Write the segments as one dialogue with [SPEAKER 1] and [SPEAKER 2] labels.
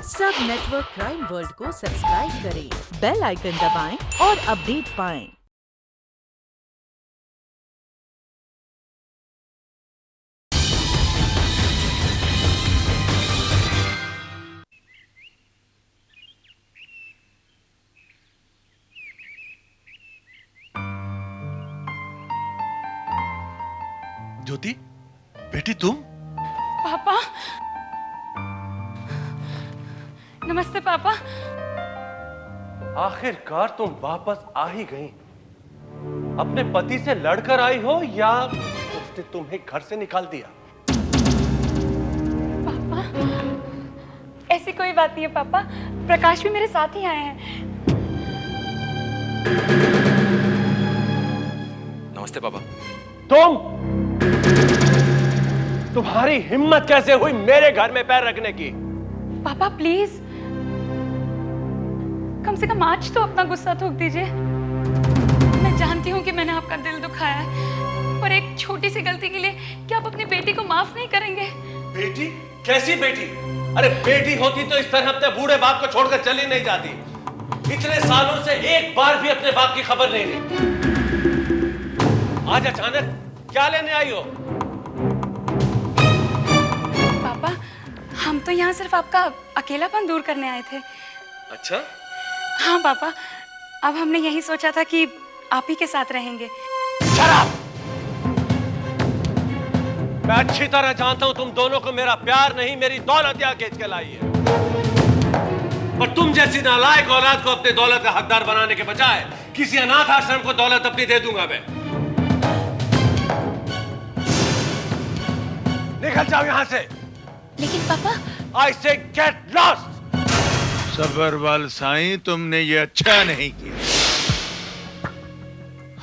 [SPEAKER 1] सब network crime world को subscribe करें, बेल आइकन दबाएं और अपडेट पाएं।
[SPEAKER 2] ज्योति, बेटी तुम?
[SPEAKER 3] पापा, नमस्ते पापा।
[SPEAKER 2] आखिरकार तुम वापस आ ही गई। अपने पति से लड़कर आई हो या उसने तुम्हें घर से निकाल दिया?
[SPEAKER 3] पापा, ऐसी कोई बात नहीं है पापा। प्रकाश भी मेरे साथ ही आए हैं।
[SPEAKER 4] नमस्ते पापा।
[SPEAKER 2] तुम्हारी हिम्मत कैसे हुई मेरे घर में पैर रखने की?
[SPEAKER 3] पापा प्लीज, कम से कम आज तो अपना गुस्सा थूक दीजिए। मैं जानती हूँ कि मैंने आपका दिल दुखाया है, पर एक छोटी सी गलती के लिए क्या आप अपनी बेटी को माफ नहीं करेंगे?
[SPEAKER 2] बेटी? कैसी बेटी? अरे बेटी होती तो इस तरह अपने बूढ़े बाप को छोड़कर चली नहीं जाती। इतने सालों से एक बार भी अपने बाप की खबर नहीं ली। आज अचानक क्या लेने आई हो?
[SPEAKER 3] पापा, हम तो यहाँ सिर्फ आपका अकेलापन दूर करने आए थे।
[SPEAKER 2] अच्छा?
[SPEAKER 3] हाँ पापा, अब हमने यही सोचा था कि आप ही के साथ रहेंगे।
[SPEAKER 2] शराब! मैं अच्छी तरह जानता हूं तुम दोनों को मेरा प्यार नहीं, मेरी दौलत यहाँ खींच के लाई है। पर तुम जैसी नालायक औलाद को अपने दौलत का हकदार बनाने के बजाय किसी अनाथ आश्रम को दौलत अपनी दे दूंगा मैं। निकल जाओ यहां से।
[SPEAKER 3] लेकिन पापा,
[SPEAKER 2] I say get lost!
[SPEAKER 5] Sabharwal Sai, तुमने ये अच्छा नहीं किया।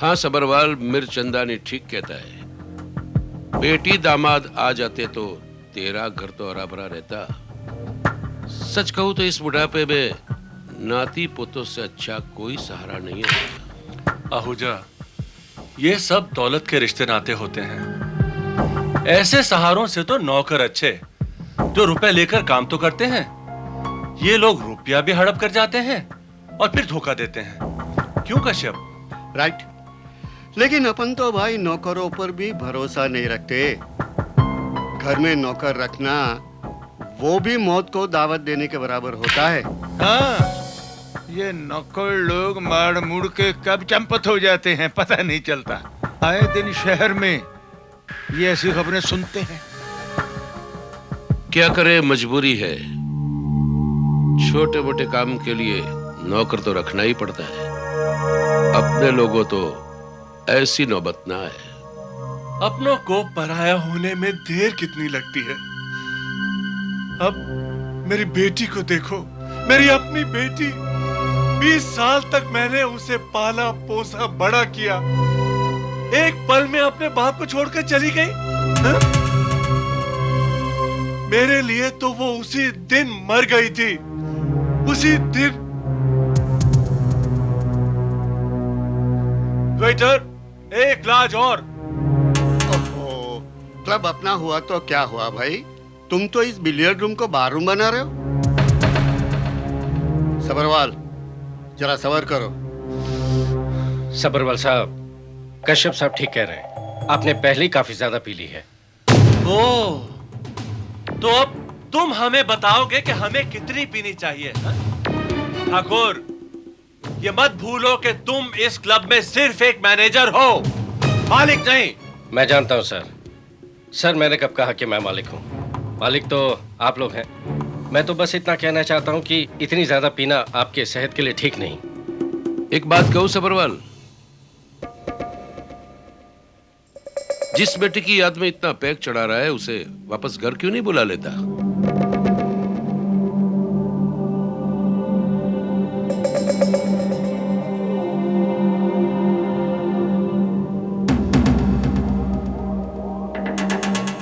[SPEAKER 4] हाँ सबरवाल, मिर्चंदानी ठीक कहता है। बेटी दामाद आ जाते तो तेरा घर तो हरा भरा रहता। सच कहूं तो इस बुढ़ापे में नाती पोतों से अच्छा कोई सहारा नहीं है।
[SPEAKER 6] आहूजा, ये सब दौलत के रिश्ते नाते होते हैं। ऐसे सहारों से तो नौकर अच्छे, जो रुपए लेकर काम तो करते हैं। ये लोग रुपया भी हड़प कर जाते हैं और फिर धोखा देते हैं। क्यों कश्यप?
[SPEAKER 7] राइट। लेकिन अपन तो भाई नौकरों पर भी भरोसा नहीं रखते। घर में नौकर रखना वो भी मौत को दावत देने के बराबर होता है।
[SPEAKER 5] हाँ, ये नौकर लोग मार मुड़ के कब चंपत हो जाते हैं पता नहीं चलता। आए दिन शहर में ये ऐसी खबरें सुनते हैं।
[SPEAKER 4] क्या करे, मजबूरी है। छोटे मोटे काम के लिए नौकर तो रखना ही पड़ता है। अपने लोगों तो ऐसी नौबत ना है।
[SPEAKER 6] अपनों को पराया होने में देर कितनी लगती है। अब मेरी बेटी को देखो, मेरी अपनी बेटी। 20 साल तक मैंने उसे पाला पोसा बड़ा किया। एक पल में अपने बाप को छोड़कर चली गई। हा? मेरे लिए तो वो उसी दिन मर गई थी। उसी दिन। वेटर, एक ग्लास और।
[SPEAKER 7] ओहो, क्लब अपना हुआ तो क्या हुआ भाई? तुम तो इस बिलियर्ड रूम को बाररूम बना रहे हो। सबरवाल, जरा सबर करो।
[SPEAKER 8] सबरवाल साहब, कश्यप साहब ठीक कह रहे हैं। आपने पहले ही काफी ज्यादा पी ली है।
[SPEAKER 2] ओह, तो अब तुम हमें बताओगे कि हमें कितनी पीनी चाहिए? ठाकुर, ये मत भूलो कि तुम इस क्लब में सिर्फ एक मैनेजर हो, मालिक नहीं।
[SPEAKER 8] मैं जानता हूं सर। सर, मैंने कब कहा कि मैं मालिक हूं? मालिक तो आप लोग हैं। मैं तो बस इतना कहना चाहता हूं कि इतनी ज्यादा पीना आपके सेहत के लिए ठीक नहीं।
[SPEAKER 4] एक बात कहूं सबरवाल, जिस बेटी की याद में इतना पैक चढ़ा रहा है उसे वापस घर क्यों नहीं बुला लेता?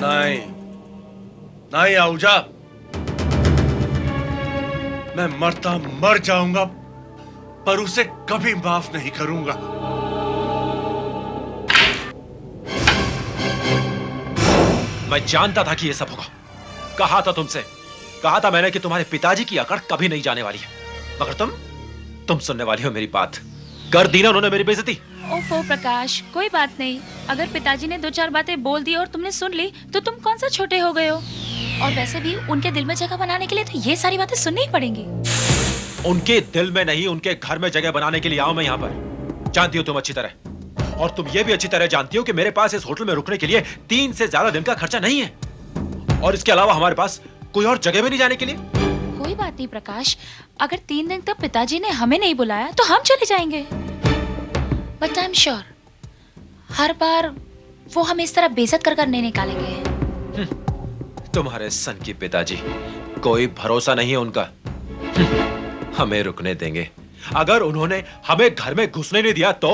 [SPEAKER 2] नहीं नहीं आहूजा, मैं मरता मर जाऊंगा पर उसे कभी माफ नहीं करूंगा।
[SPEAKER 9] मैं जानता था कि ये सब होगा। कहा था तुमसे, कहा था मैंने कि तुम्हारे पिताजी की अकड़ कभी नहीं जाने वाली है, मगर तुम सुनने वाली हो मेरी बात। कर दी ना उन्होंने मेरी बेइज्जती।
[SPEAKER 3] ओफो प्रकाश, कोई बात नहीं। अगर पिताजी ने 2-4 बातें बोल दी और तुमने सुन ली तो तुम कौन सा छोटे हो गए हो। और वैसे भी उनके दिल में जगह बनाने के लिए तो ये सारी बातें सुननी ही पड़ेंगी।
[SPEAKER 9] उनके दिल में नहीं, उनके घर में जगह बनाने के लिए आऊं मैं यहाँ पर। जानती हो तुम अच्छी तरह, और तुम ये भी अच्छी तरह जानती हो कि मेरे पास इस होटल में रुकने के लिए 3 से ज्यादा दिन का खर्चा नहीं है, और इसके अलावा हमारे पास कोई और जगह भी नहीं जाने के लिए।
[SPEAKER 3] कोई बात नहीं प्रकाश, अगर 3 दिन तक पिताजी ने हमें नहीं बुलाया तो हम चले जाएंगे। बट आई एम श्योर हर बार वो हमें इस तरह बेइज्जत कर कर नहीं निकालेंगे।
[SPEAKER 9] तुम्हारे सन की पिताजी, कोई भरोसा नहीं है उनका। हमें रुकने देंगे। अगर उन्होंने हमें घर में घुसने नहीं दिया तो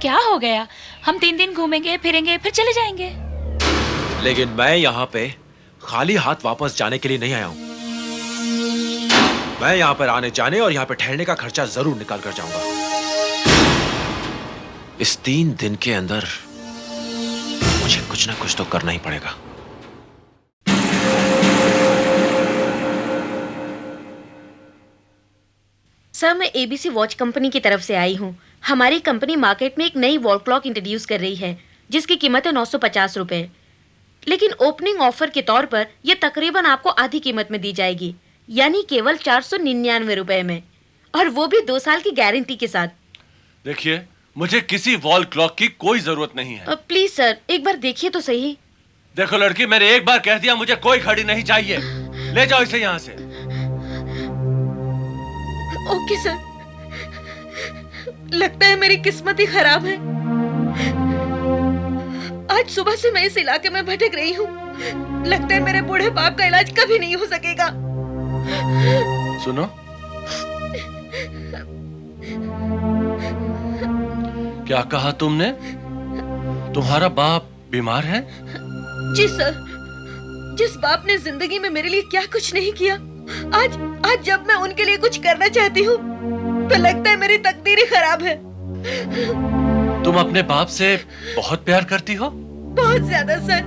[SPEAKER 3] क्या हो गया, हम 3 दिन घूमेंगे फिरेंगे फिर चले जाएंगे।
[SPEAKER 9] लेकिन मैं यहाँ पे खाली हाथ वापस जाने के लिए नहीं आया हूं। मैं यहाँ पर आने जाने और यहाँ पे ठहरने का खर्चा जरूर निकाल कर जाऊंगा। इस 3 दिन के अंदर मुझे कुछ ना कुछ तो करना ही पड़ेगा।
[SPEAKER 10] सर, मैं एबीसी वॉच कंपनी की तरफ से आई हूँ। हमारी कंपनी मार्केट में एक नई वॉल क्लॉक इंट्रोड्यूस कर रही है जिसकी कीमत है 950 रुपए। लेकिन ओपनिंग ऑफर के तौर पर यह तकरीबन आपको आधी कीमत में दी जाएगी, यानी केवल 499 रुपए में, और वो भी 2 साल की गारंटी के साथ।
[SPEAKER 2] देखिए, मुझे किसी वॉल क्लॉक की कोई जरूरत नहीं है।
[SPEAKER 10] प्लीज सर, एक बार देखिए तो सही।
[SPEAKER 2] देखो लड़की, मैंने एक बार कह दिया मुझे कोई घड़ी नहीं चाहिए। ले जाओ इसे यहाँ से।
[SPEAKER 10] Okay sir. लगता है मेरी किस्मत ही खराब है। आज सुबह से मैं इस इलाके में भटक रही हूँ। लगता है मेरे बूढ़े बाप का इलाज कभी नहीं हो सकेगा।
[SPEAKER 2] सुनो, क्या कहा तुमने? तुम्हारा बाप बीमार है?
[SPEAKER 10] जी सर, जिस बाप ने जिंदगी में मेरे लिए क्या कुछ नहीं किया, आज जब मैं उनके लिए कुछ करना चाहती हूँ तो लगता है मेरी तकदीर ही खराब है।
[SPEAKER 2] तुम अपने बाप से बहुत प्यार करती हो?
[SPEAKER 10] बहुत ज्यादा सर।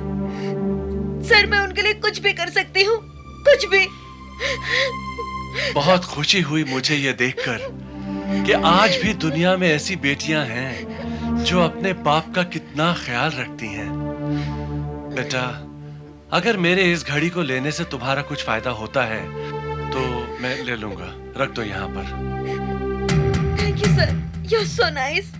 [SPEAKER 10] सर, मैं उनके लिए कुछ भी कर सकती हूँ, कुछ भी।
[SPEAKER 2] बहुत खुशी हुई मुझे ये देखकर कि आज भी दुनिया में ऐसी बेटियां हैं जो अपने बाप का कितना ख्याल रखती हैं। बेटा, अगर मेरे इस घड़ी को लेने से तुम्हारा कुछ फायदा होता है तो मैं ले लूंगा। रख दो यहाँ पर।
[SPEAKER 10] Thank you sir, you are so nice.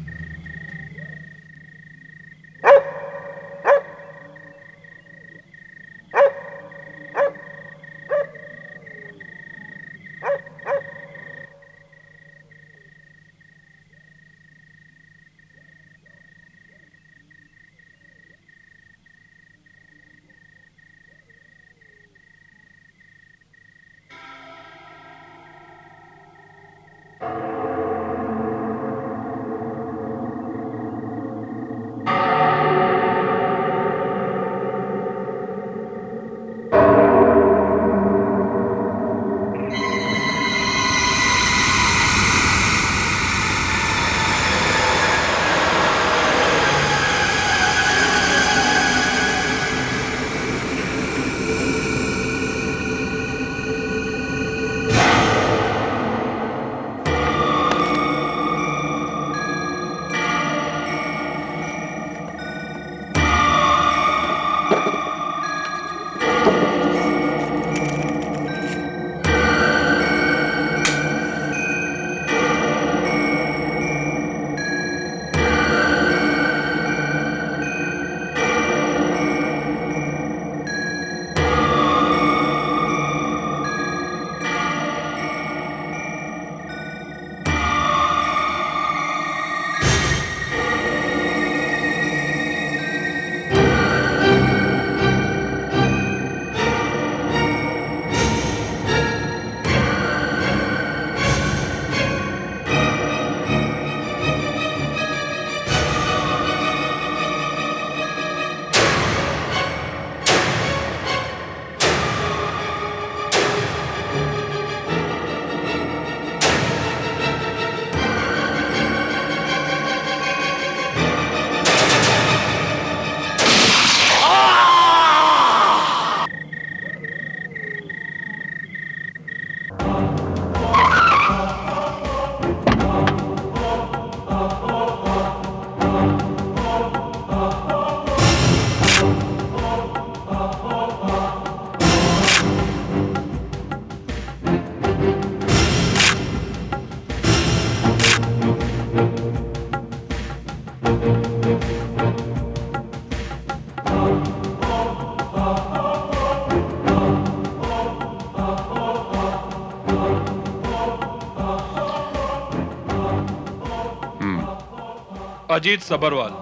[SPEAKER 6] Ajit Sabharwal,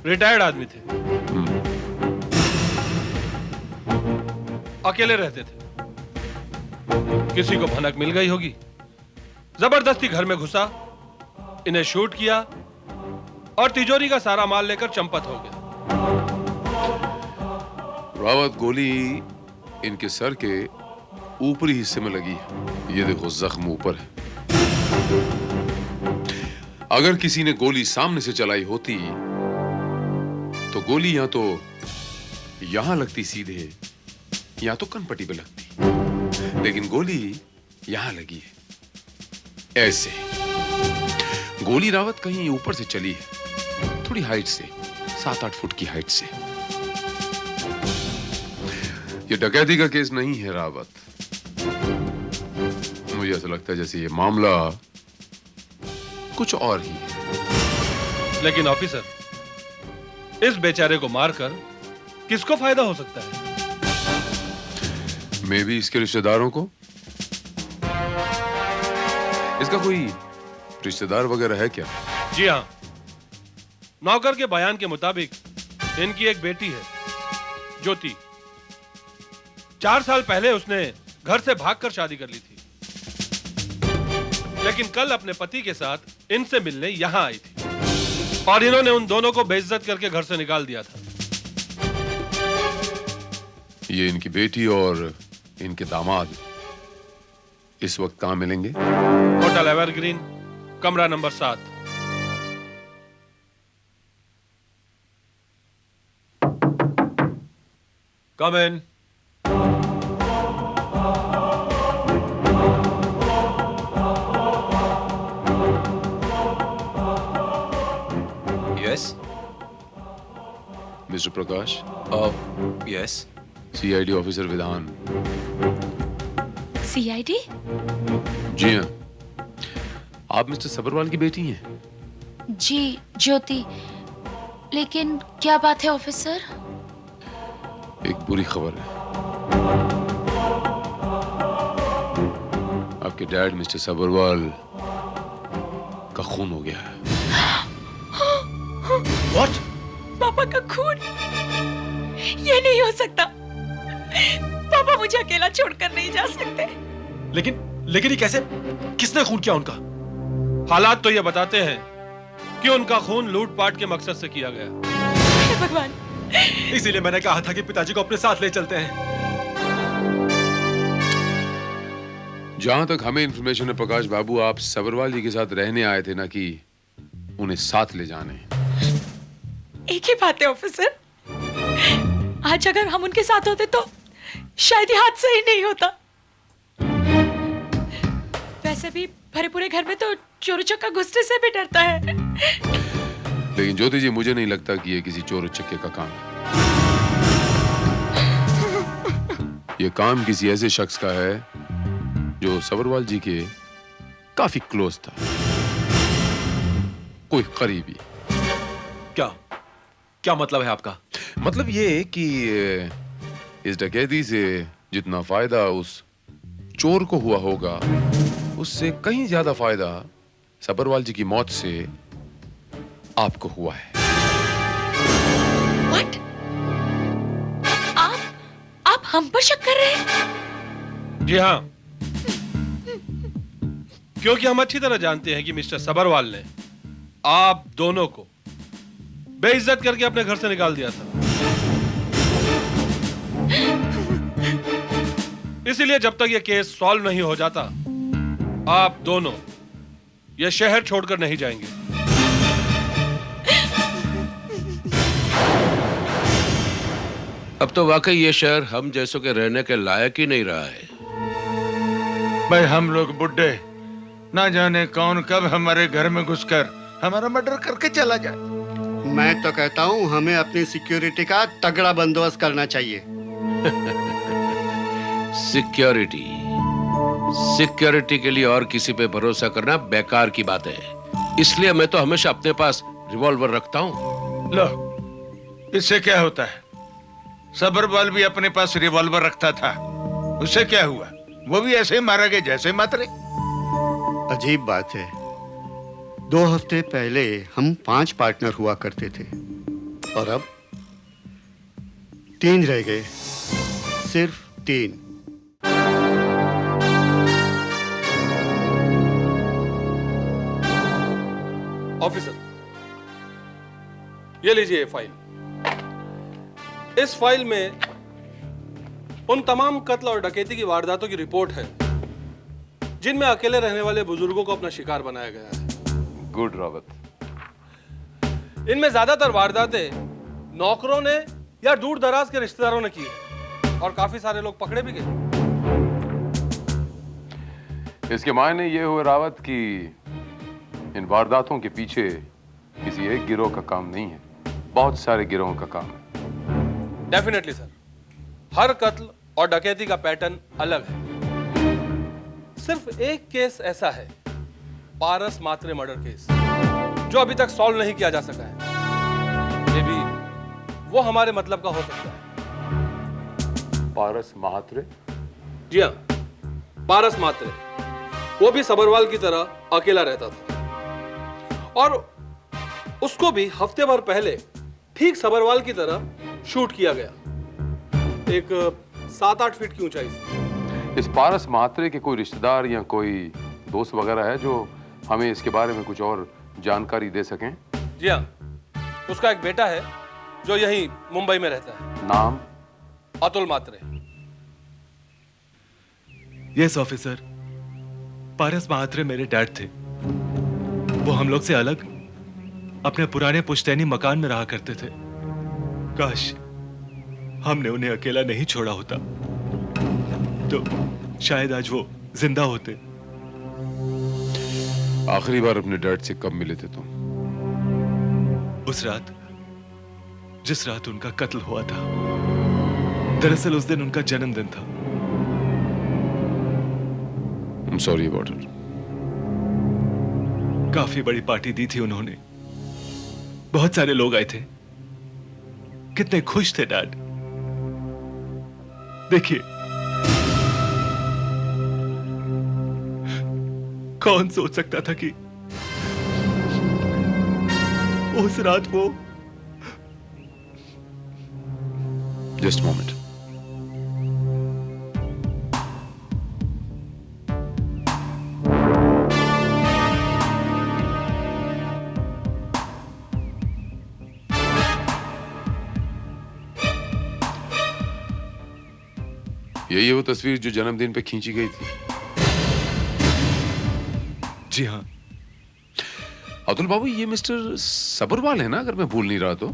[SPEAKER 6] retired आदमी थे, अकेले रहते थे। किसी को भनक मिल गई होगी, जबरदस्ती घर में घुसा, इन्हें शूट किया और तिजोरी का सारा माल लेकर चंपत हो गया।
[SPEAKER 11] रावत, गोली इनके सर के ऊपरी हिस्से में लगी है। ये देखो, जख्म ऊपर है। अगर किसी ने गोली सामने से चलाई होती तो गोली या तो यहां लगती सीधे या तो कनपट्टी पे लगती, लेकिन गोली यहां लगी है ऐसे। गोली रावत कहीं ऊपर से चली है, थोड़ी हाइट से, 7-8 फुट की हाइट से। ये डकैती का केस नहीं है रावत। मुझे ऐसा लगता है जैसे ये मामला कुछ और ही है।
[SPEAKER 6] लेकिन ऑफिसर, इस बेचारे को मारकर किसको फायदा हो सकता है?
[SPEAKER 11] मैं भी इसके रिश्तेदारों को। इसका कोई रिश्तेदार वगैरह है क्या?
[SPEAKER 6] जी हाँ, नौकर के बयान के मुताबिक इनकी एक बेटी है, ज्योति। 4 साल पहले उसने घर से भागकर शादी कर ली थी, लेकिन कल अपने पति के साथ इनसे मिलने यहां आई थी और इन्होंने उन दोनों को बेइज्जत करके घर से निकाल दिया था।
[SPEAKER 11] ये इनकी बेटी और इनके दामाद इस वक्त कहां मिलेंगे?
[SPEAKER 6] होटल एवरग्रीन, कमरा नंबर 7।
[SPEAKER 9] कम इन।
[SPEAKER 12] Yes.
[SPEAKER 11] मिस्टर प्रकाश।
[SPEAKER 12] Yes.
[SPEAKER 11] सीआईडी ऑफिसर विधान।
[SPEAKER 3] सीआईडी?
[SPEAKER 11] जी हाँ, आप मिस्टर सबरवाल की बेटी हैं?
[SPEAKER 3] जी, ज्योति। लेकिन क्या बात है ऑफिसर?
[SPEAKER 11] एक बुरी खबर है। आपके डैड मिस्टर सबरवाल का खून हो गया है।
[SPEAKER 9] What?
[SPEAKER 13] पापा का खून? ये नहीं हो सकता। पापा मुझे अकेला छोड़कर नहीं जा सकते।
[SPEAKER 9] लेकिन ये कैसे? किसने खून किया उनका?
[SPEAKER 6] हालात तो ये बताते हैं कि उनका खून लूटपाट के मकसद से किया गया।
[SPEAKER 13] हे भगवान!
[SPEAKER 9] इसीलिए मैंने कहा था कि पिताजी को अपने साथ ले चलते हैं।
[SPEAKER 11] जहां तक हमें इंफॉर्मेशन है प्रकाश बाबू, आप सबरवाल जी के साथ रहने आए थे, ना कि उन्हें साथ ले जाने।
[SPEAKER 13] एक ही बात है ऑफिसर, आज अगर हम उनके साथ होते तो शायद ये हादसा ही नहीं होता। वैसे भी भरे पूरे घर में तो चोर उचक्का घुसने से भी डरता है।
[SPEAKER 11] लेकिन ज्योति जी, मुझे नहीं लगता कि ये किसी चोर उचक्के का काम है। ये काम किसी ऐसे शख्स का है जो सबरवाल जी के काफी क्लोज था, कोई करीबी।
[SPEAKER 9] क्या मतलब है आपका?
[SPEAKER 11] मतलब ये कि इस डकैती से जितना फायदा उस चोर को हुआ होगा, उससे कहीं ज्यादा फायदा सबरवाल जी की मौत से आपको हुआ है।
[SPEAKER 13] What? आप हम पर शक कर रहे हैं?
[SPEAKER 6] जी हाँ, क्योंकि हम अच्छी तरह जानते हैं कि मिस्टर सबरवाल ने आप दोनों को बेइज्जत करके अपने घर से निकाल दिया था। इसीलिए जब तक यह केस सॉल्व नहीं हो जाता, आप दोनों यह शहर छोड़कर नहीं जाएंगे।
[SPEAKER 4] अब तो वाकई ये शहर हम जैसों के रहने के लायक ही नहीं रहा है।
[SPEAKER 5] भाई, हम लोग बुड्ढे ना जाने कौन कब हमारे घर में घुसकर हमारा मर्डर करके चला जाए।
[SPEAKER 7] मैं तो कहता हूँ हमें अपनी सिक्योरिटी का तगड़ा बंदोबस्त करना चाहिए।
[SPEAKER 4] सिक्योरिटी के लिए और किसी पे भरोसा करना बेकार की बात है। इसलिए मैं तो हमेशा अपने पास रिवॉल्वर रखता हूँ।
[SPEAKER 5] लो, इससे क्या होता है? सबरवाल भी अपने पास रिवॉल्वर रखता था, उससे क्या हुआ? वो भी ऐसे मारा गया जैसे मातरे।
[SPEAKER 7] अजीब बात है, 2 हफ्ते पहले हम 5 पार्टनर हुआ करते थे और अब 3 रह गए, सिर्फ 3।
[SPEAKER 12] ऑफिसर, ये लीजिए फाइल। इस फाइल में उन तमाम कत्ल और डकैती की वारदातों की रिपोर्ट है जिनमें अकेले रहने वाले बुजुर्गों को अपना शिकार बनाया गया है।
[SPEAKER 11] गुड रावत।
[SPEAKER 12] इनमें ज्यादातर वारदातें नौकरों ने या दूर दराज के रिश्तेदारों ने की है और काफी सारे लोग पकड़े भी गए।
[SPEAKER 11] इसके मायने ये हुए रावत कि इन वारदातों के पीछे किसी एक गिरोह का काम नहीं है, बहुत सारे गिरोहों का काम है।
[SPEAKER 12] डेफिनेटली सर, हर कत्ल और डकैती का पैटर्न अलग है। सिर्फ एक केस ऐसा है, पारस मात्रे मर्डर केस, जो अभी तक सॉल्व नहीं किया जा सका है। ये भी वो हमारे मतलब का हो सकता है।
[SPEAKER 11] पारस महात्रे?
[SPEAKER 12] जी हाँ, पारस मात्रे। वो भी सबरवाल की तरह अकेला रहता था और उसको भी हफ्ते भर पहले ठीक सबरवाल की तरह शूट किया गया, एक 7-8 फीट की ऊंचाई से।
[SPEAKER 11] इस पारस महात्रे के कोई रिश्तेदार या कोई दोस्त वगैरह है जो हमें इसके बारे में कुछ और जानकारी दे सकें?
[SPEAKER 12] जी हाँ, उसका एक बेटा है जो यहीं मुंबई में रहता है।
[SPEAKER 11] नाम?
[SPEAKER 12] अतुल मात्रे।
[SPEAKER 6] यस ऑफिसर, पारस महात्रे मेरे डैड थे। वो हम लोग से अलग अपने पुराने पुश्तैनी मकान में रहा करते थे। काश हमने उन्हें अकेला नहीं छोड़ा होता तो शायद आज वो जिंदा होते।
[SPEAKER 11] आखिरी बार अपने डैड से कब मिले थे तुम?
[SPEAKER 6] उस रात, जिस रात उनका कत्ल हुआ था। दरअसल उस दिन उनका जन्मदिन था।
[SPEAKER 11] I'm sorry about it.
[SPEAKER 6] काफी बड़ी पार्टी दी थी उन्होंने, बहुत सारे लोग आए थे। कितने खुश थे डैड। देखिए, कौन सोच सकता था कि उस रात वो।
[SPEAKER 11] Just a moment. यही है वो तस्वीर जो जन्मदिन पे खींची गई थी?
[SPEAKER 6] जी हाँ।
[SPEAKER 11] अतुल बाबू, ये मिस्टर सबरवाल है ना, अगर मैं भूल नहीं रहा तो?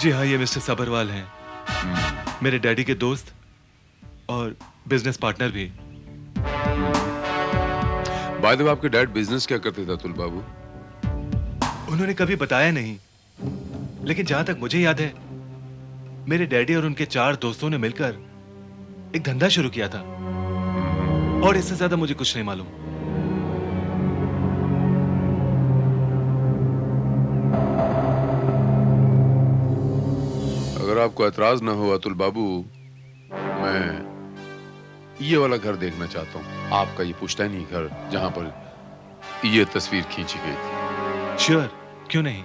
[SPEAKER 6] जी हाँ, ये मिस्टर सबरवाल हैं, मेरे डैडी के दोस्त और बिजनेस पार्टनर भी।
[SPEAKER 11] बाय द वे, आपके डैड बिजनेस क्या करते थे अतुल बाबू?
[SPEAKER 6] उन्होंने कभी बताया नहीं, लेकिन जहां तक मुझे याद है मेरे डैडी और उनके 4 दोस्तों ने मिलकर एक धंधा शुरू किया था, और इससे ज्यादा मुझे कुछ नहीं मालूम।
[SPEAKER 11] अगर आपको एतराज ना हो अतुल बाबू, मैं ये वाला घर देखना चाहता हूँ, आपका ये पुश्तैनी घर जहां पर ये तस्वीर खींची गई थी।
[SPEAKER 6] श्योर, क्यों नहीं।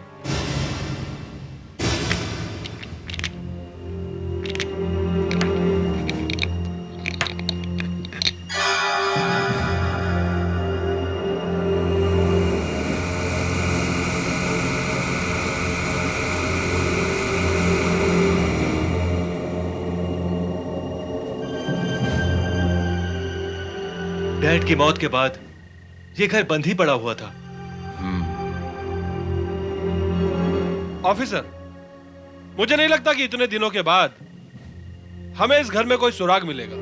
[SPEAKER 6] डैड की मौत के बाद ये घर बंद ही पड़ा हुआ था।
[SPEAKER 12] ऑफिसर, मुझे नहीं लगता कि इतने दिनों के बाद हमें इस घर में कोई सुराग मिलेगा।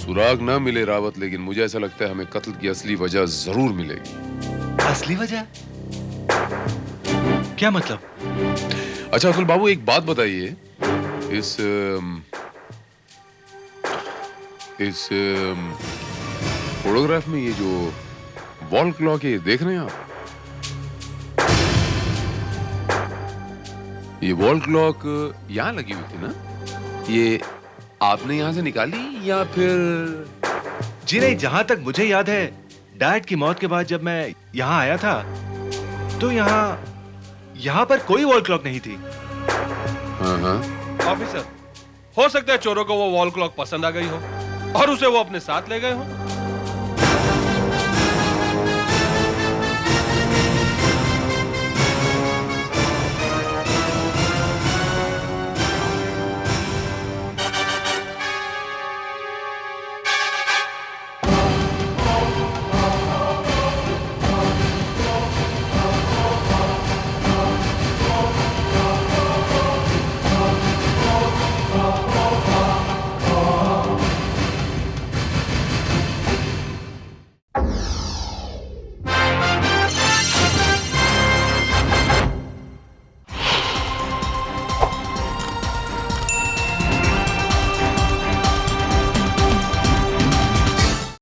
[SPEAKER 11] सुराग ना मिले रावत, लेकिन मुझे ऐसा लगता है हमें कत्ल की असली वजह जरूर मिलेगी।
[SPEAKER 6] असली वजह? क्या मतलब?
[SPEAKER 11] अच्छा अतुल बाबू, एक बात बताइए, इस फोटोग्राफ में ये जो वॉल क्लॉक है, देख रहे हैं आप? ये वॉल क्लॉक यहाँ लगी हुई थी ना? ये आपने यहाँ से निकाली या फिर?
[SPEAKER 6] जी नहीं, जहां तक मुझे याद है
[SPEAKER 9] डैड की मौत के बाद जब मैं यहाँ आया था तो यहाँ पर कोई वॉल क्लॉक नहीं थी।
[SPEAKER 12] ऑफिसर, हो सकता है चोरों को वो वॉल क्लॉक पसंद आ गई हो और उसे वो अपने साथ ले गए हो।